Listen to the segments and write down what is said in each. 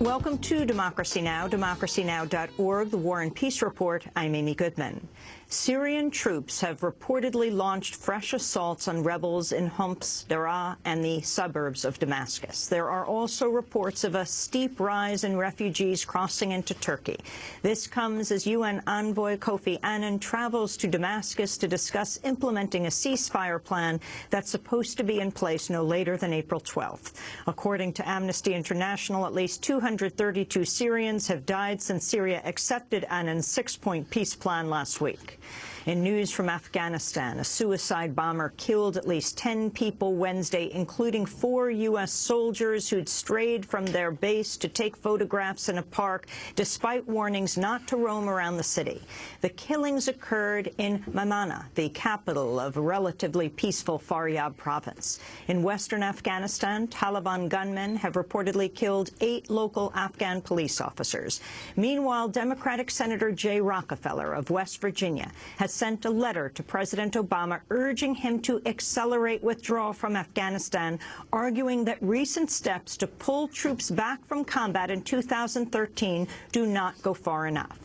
Welcome to Democracy Now!, democracynow.org, the War and Peace Report. I'm Amy Goodman. Syrian troops have reportedly launched fresh assaults on rebels in Homs, Daraa, and the suburbs of Damascus. There are also reports of a steep rise in refugees crossing into Turkey. This comes as UN envoy Kofi Annan travels to Damascus to discuss implementing a ceasefire plan that's supposed to be in place no later than April 12th. According to Amnesty International, at least 232 Syrians have died since Syria accepted Annan's six-point peace plan last week. In news from Afghanistan, a suicide bomber killed at least 10 people Wednesday, including 4 U.S. soldiers who'd strayed from their base to take photographs in a park, despite warnings not to roam around the city. The killings occurred in Maimana, the capital of a relatively peaceful Faryab province. In western Afghanistan, Taliban gunmen have reportedly killed 8 local Afghan police officers. Meanwhile, Democratic Senator Jay Rockefeller of West Virginia has sent a letter to President Obama urging him to accelerate withdrawal from Afghanistan, arguing that recent steps to pull troops back from combat in 2013 do not go far enough.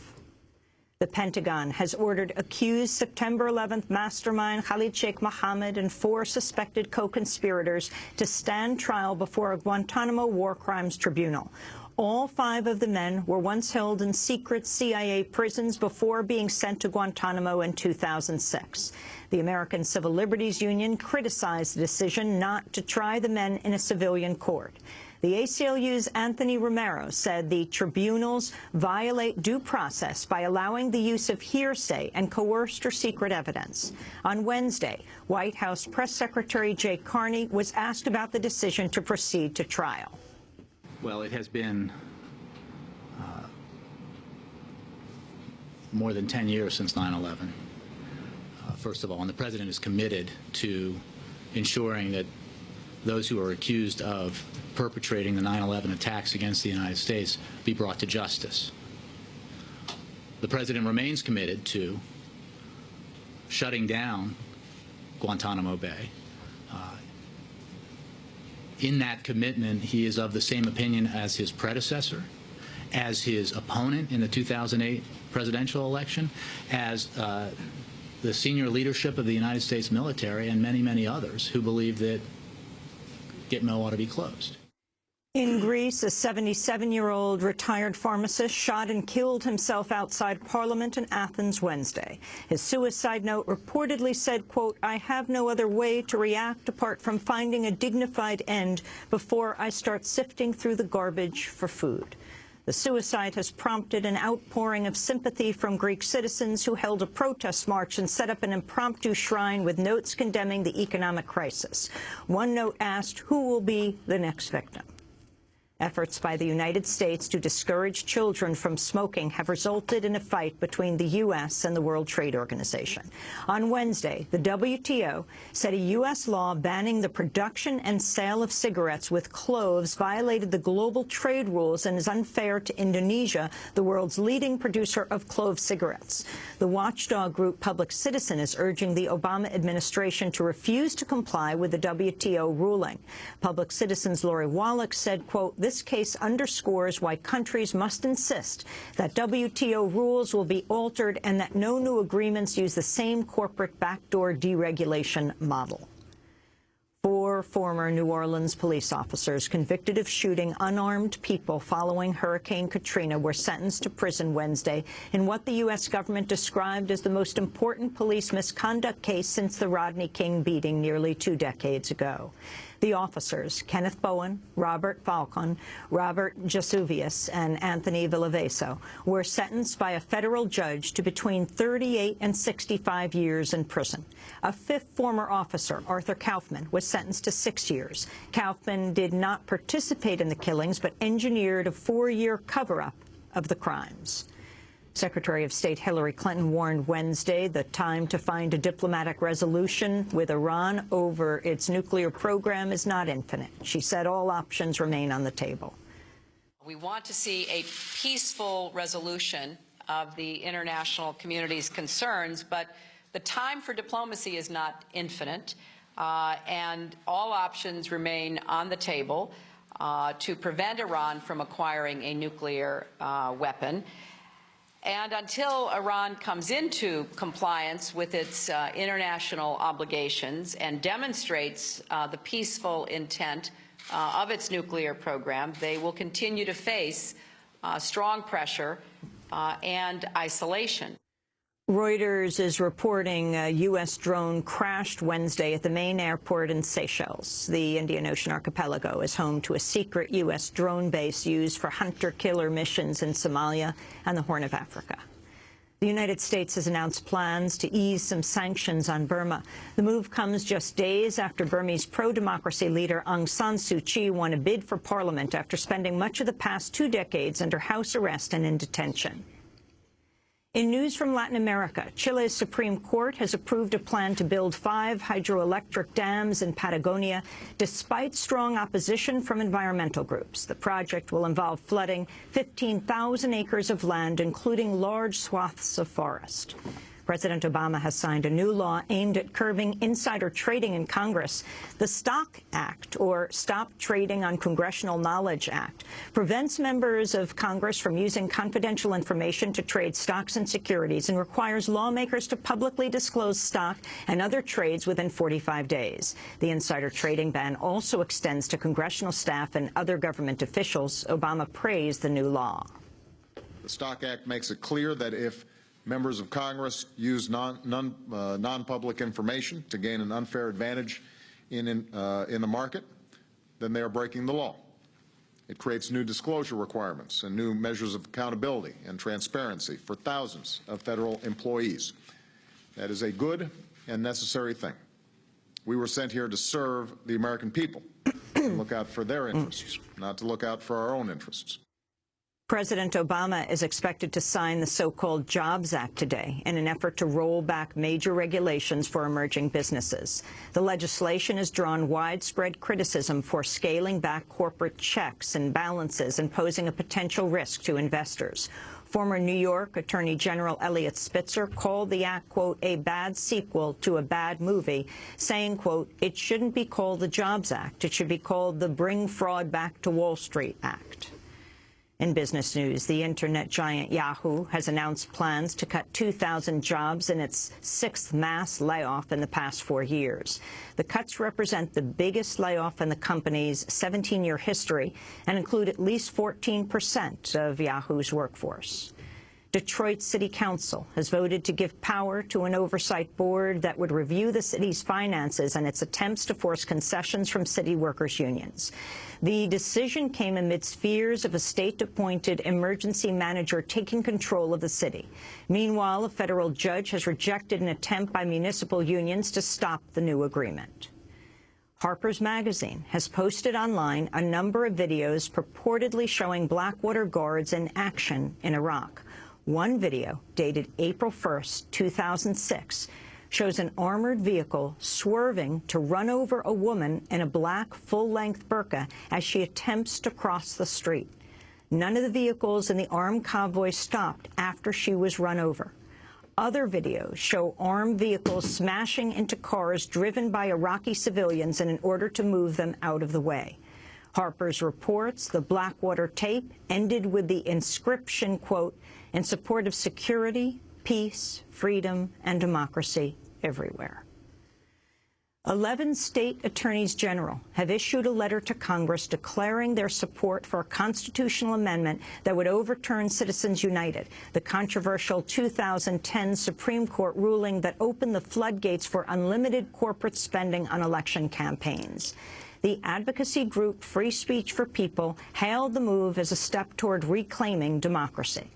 The Pentagon has ordered accused September 11th mastermind Khalid Sheikh Mohammed and 4 suspected co-conspirators to stand trial before a Guantanamo War Crimes Tribunal. All 5 of the men were once held in secret CIA prisons before being sent to Guantanamo in 2006. The American Civil Liberties Union criticized the decision not to try the men in a civilian court. The ACLU's Anthony Romero said the tribunals violate due process by allowing the use of hearsay and coerced or secret evidence. On Wednesday, White House Press Secretary Jay Carney was asked about the decision to proceed to trial. Well, it has been more than 10 years since 9/11. First of all, and the President is committed to ensuring that those who are accused of perpetrating the 9/11 attacks against the United States be brought to justice. The President remains committed to shutting down Guantanamo Bay. In that commitment, he is of the same opinion as his predecessor, as his opponent in the 2008 presidential election, as the senior leadership of the United States military, and many, many others who believe that Gitmo ought to be closed. In Greece, a 77-year-old retired pharmacist shot and killed himself outside Parliament in Athens Wednesday. His suicide note reportedly said, quote, "I have no other way to react apart from finding a dignified end before I start sifting through the garbage for food." The suicide has prompted an outpouring of sympathy from Greek citizens who held a protest march and set up an impromptu shrine with notes condemning the economic crisis. One note asked, "Who will be the next victim?" Efforts by the United States to discourage children from smoking have resulted in a fight between the U.S. and the World Trade Organization. On Wednesday, the WTO said a U.S. law banning the production and sale of cigarettes with cloves violated the global trade rules and is unfair to Indonesia, the world's leading producer of clove cigarettes. The watchdog group Public Citizen is urging the Obama administration to refuse to comply with the WTO ruling. Public Citizen's Lori Wallach said, quote, "This case underscores why countries must insist that WTO rules will be altered and that no new agreements use the same corporate backdoor deregulation model." 4 former New Orleans police officers convicted of shooting unarmed people following Hurricane Katrina were sentenced to prison Wednesday in what the U.S. government described as the most important police misconduct case since the Rodney King beating nearly 2 decades ago. The officers, Kenneth Bowen, Robert Falcon, Robert Jasuvius, and Anthony Villaveso, were sentenced by a federal judge to between 38 and 65 years in prison. A 5th former officer, Arthur Kaufman, was sentenced to 6 years. Kaufman did not participate in the killings, but engineered a 4-year cover-up of the crimes. Secretary of State Hillary Clinton warned Wednesday the time to find a diplomatic resolution with Iran over its nuclear program is not infinite. She said all options remain on the table. We want to see a peaceful resolution of the international community's concerns, but the time for diplomacy is not infinite, and all options remain on the table. to prevent Iran from acquiring a nuclear weapon. And until Iran comes into compliance with its international obligations and demonstrates the peaceful intent of its nuclear program, they will continue to face strong pressure and isolation. Reuters is reporting a U.S. drone crashed Wednesday at the main airport in Seychelles. The Indian Ocean archipelago is home to a secret U.S. drone base used for hunter-killer missions in Somalia and the Horn of Africa. The United States has announced plans to ease some sanctions on Burma. The move comes just days after Burmese pro-democracy leader Aung San Suu Kyi won a bid for parliament after spending much of the past 2 decades under house arrest and in detention. In news from Latin America, Chile's Supreme Court has approved a plan to build 5 hydroelectric dams in Patagonia, despite strong opposition from environmental groups. The project will involve flooding 15,000 acres of land, including large swaths of forest. President Obama has signed a new law aimed at curbing insider trading in Congress. The STOCK Act, or Stop Trading on Congressional Knowledge Act, prevents members of Congress from using confidential information to trade stocks and securities and requires lawmakers to publicly disclose stock and other trades within 45 days. The insider trading ban also extends to congressional staff and other government officials. Obama praised the new law. The STOCK Act makes it clear that if members of Congress use non-public information to gain an unfair advantage in the market, then they are breaking the law. It creates new disclosure requirements and new measures of accountability and transparency for thousands of federal employees. That is a good and necessary thing. We were sent here to serve the American people and look out for their interests, not to look out for our own interests. President Obama is expected to sign the so-called Jobs Act today in an effort to roll back major regulations for emerging businesses. The legislation has drawn widespread criticism for scaling back corporate checks and balances and posing a potential risk to investors. Former New York Attorney General Eliot Spitzer called the act, quote, a bad sequel to a bad movie, saying, quote, it shouldn't be called the Jobs Act. It should be called the Bring Fraud Back to Wall Street Act. In business news, the internet giant Yahoo has announced plans to cut 2,000 jobs in its 6th mass layoff in the past 4 years. The cuts represent the biggest layoff in the company's 17-year history and include at least 14% of Yahoo's workforce. Detroit City Council has voted to give power to an oversight board that would review the city's finances and its attempts to force concessions from city workers' unions. The decision came amidst fears of a state-appointed emergency manager taking control of the city. Meanwhile, a federal judge has rejected an attempt by municipal unions to stop the new agreement. Harper's Magazine has posted online a number of videos purportedly showing Blackwater Guards in action in Iraq. One video, dated April 1st, 2006, shows an armored vehicle swerving to run over a woman in a black full-length burqa as she attempts to cross the street. None of the vehicles in the armed convoy stopped after she was run over. Other videos show armed vehicles smashing into cars driven by Iraqi civilians in order to move them out of the way. Harper's reports the Blackwater tape ended with the inscription, quote, in support of security, peace, freedom, and democracy everywhere. 11 state attorneys general have issued a letter to Congress declaring their support for a constitutional amendment that would overturn Citizens United, the controversial 2010 Supreme Court ruling that opened the floodgates for unlimited corporate spending on election campaigns. The advocacy group Free Speech for People hailed the move as a step toward reclaiming democracy.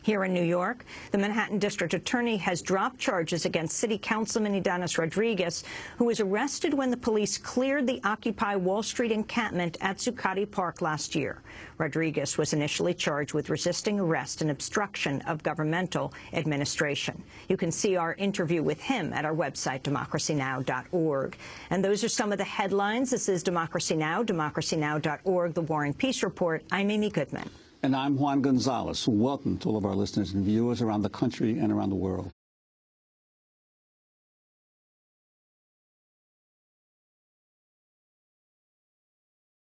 Here in New York, the Manhattan District Attorney has dropped charges against City Councilman Ydanis Rodriguez, who was arrested when the police cleared the Occupy Wall Street encampment at Zuccotti Park last year. Rodriguez was initially charged with resisting arrest and obstruction of governmental administration. You can see our interview with him at our website, democracynow.org. And those are some of the headlines. This is Democracy Now!, democracynow.org, The War and Peace Report. I'm Amy Goodman. And I'm Juan Gonzalez. Welcome to all of our listeners and viewers around the country and around the world.